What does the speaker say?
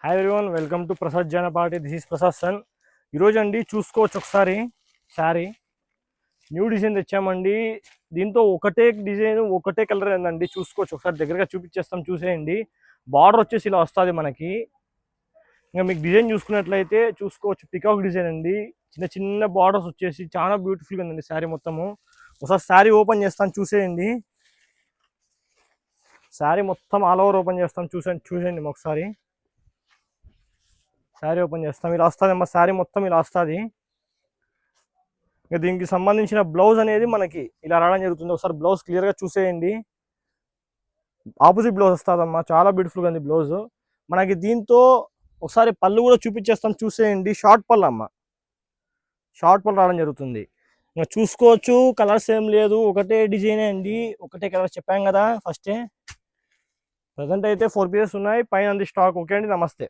Hi everyone, welcome to Prasad Jana party. This is Prasad son. ఈరోజు అండి చూసుకోవచ్చు ఒకసారి శారీ న్యూ డిజైన్ తెచ్చామండి. దీంతో ఒకటే డిజైన్ ఒకటే కలర్ ఏందండి, చూసుకోవచ్చు ఒకసారి దగ్గరగా చూపించేస్తాం, చూసేయండి. బార్డర్ వచ్చేసి ఇలా వస్తుంది మనకి. ఇంకా మీకు డిజైన్ చూసుకున్నట్లయితే చూసుకోవచ్చు, పికాక్ డిజైన్ అండి. చిన్న చిన్న బార్డర్స్ వచ్చేసి చాలా బ్యూటిఫుల్గా ఉందండి శారీ మొత్తము. ఒకసారి శారీ ఓపెన్ చేస్తాను, చూసేయండి. శారీ మొత్తం ఆల్ ఓవర్ ఓపెన్ చేస్తాం, చూసేయండి ఒకసారి. శారీ ఓపెన్ చేస్తాం, ఇలా వస్తుంది అమ్మా. శారీ మొత్తం ఇలా వస్తుంది. ఇంకా దీనికి సంబంధించిన బ్లౌజ్ అనేది మనకి ఇలా రావడం జరుగుతుంది. ఒకసారి బ్లౌజ్ క్లియర్గా చూసేయండి. ఆపోజిట్ బ్లౌజ్ వస్తుందమ్మా, చాలా బ్యూటిఫుల్గా ఉంది బ్లౌజ్ మనకి. దీంతో ఒకసారి పళ్ళు కూడా చూపించేస్తాం, చూసేయండి. షార్ట్ పళ్ళు అమ్మ, షార్ట్ పళ్ళు రావడం జరుగుతుంది. ఇంకా చూసుకోవచ్చు, కలర్స్ ఏం లేదు, ఒకటే డిజైనే అండి, ఒకటే కలర్ చెప్పాం కదా ఫస్టే. ప్రజెంట్ అయితే 4 పీసెస్ ఉన్నాయి, పైన స్టాక్. ఓకే అండి, నమస్తే.